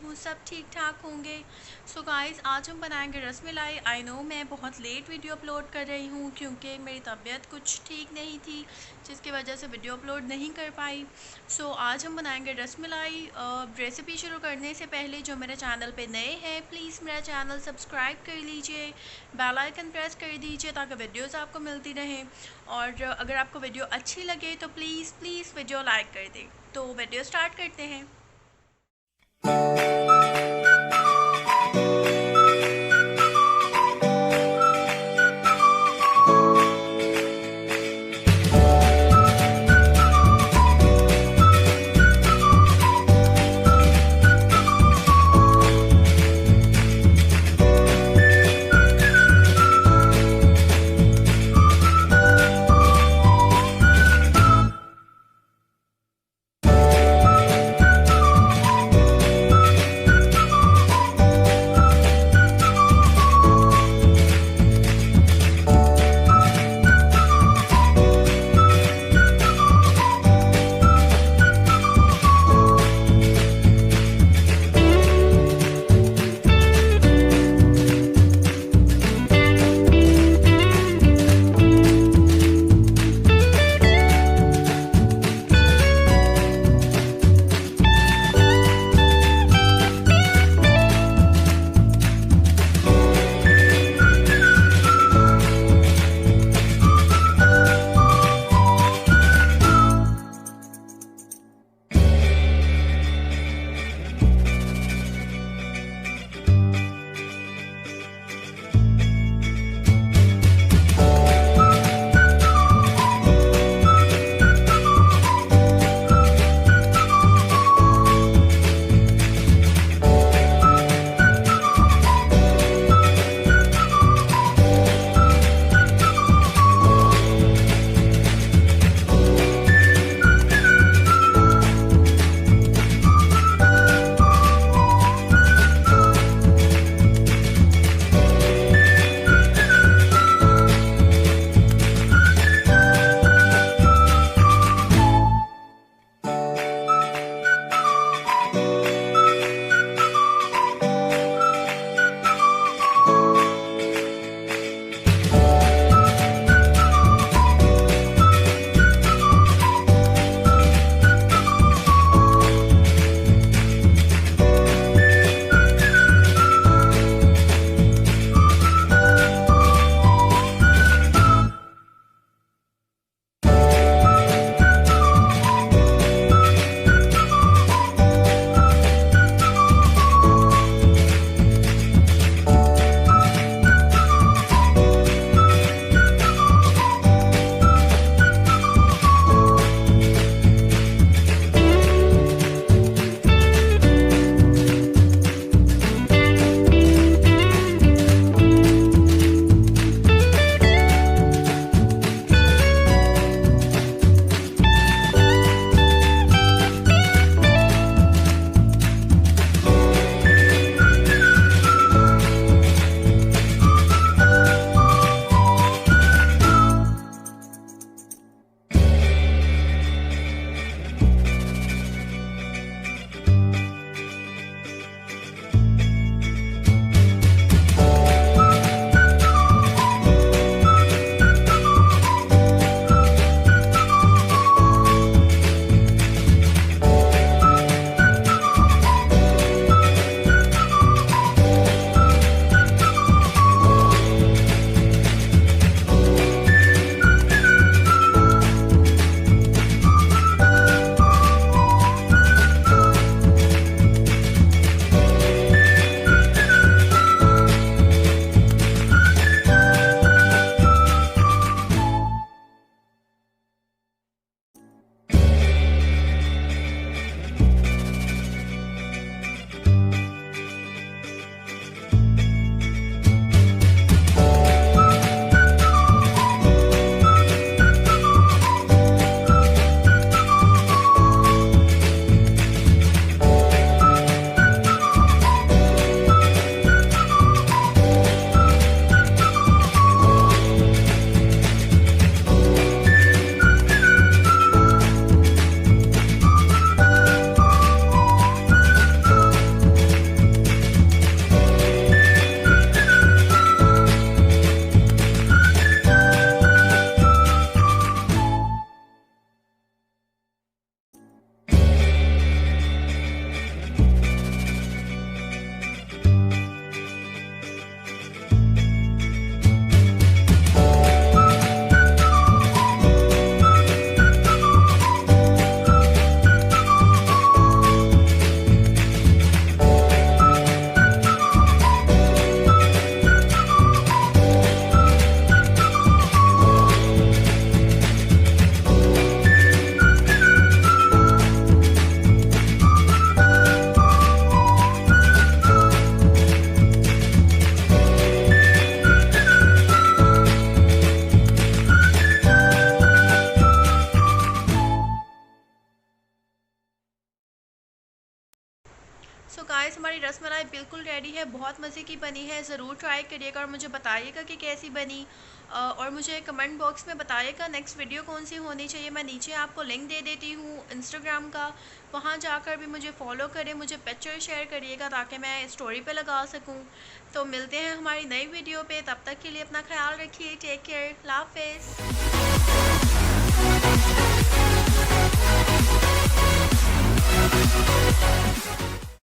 हूँ सब ठीक ठाक होंगे। सो गाइस, आज हम बनाएंगे रसमलाई। आई नो मैं बहुत लेट वीडियो अपलोड कर रही हूँ क्योंकि मेरी तबीयत कुछ ठीक नहीं थी, जिसकी वजह से वीडियो अपलोड नहीं कर पाई। सो आज हम बनाएंगे रसमलाई। रेसिपी शुरू करने से पहले जो मेरे चैनल पे नए हैं, प्लीज़ मेरा चैनल सब्सक्राइब कर लीजिए, बेल आइकन प्रेस कर दीजिए ताकि वीडियोस आपको मिलती रहें। और अगर आपको वीडियो अच्छी लगे तो प्लीज़ वीडियो लाइक कर दें। तो वीडियो स्टार्ट करते हैं। सो गाइस हमारी रसमलाई बिल्कुल रेडी है, बहुत मज़े की बनी है। ज़रूर ट्राई करिएगा और मुझे बताइएगा कि कैसी बनी। और मुझे कमेंट बॉक्स में बताइएगा नेक्स्ट वीडियो कौन सी होनी चाहिए। मैं नीचे आपको लिंक दे देती हूँ इंस्टाग्राम का, वहाँ जाकर भी मुझे फॉलो करें, मुझे पिक्चर शेयर करिएगा ताकि मैं स्टोरी पे लगा सकूँ। तो मिलते हैं हमारी नई वीडियो पे, तब तक के लिए अपना ख्याल रखिए। टेक केयर, अल्लाह हाफिज़।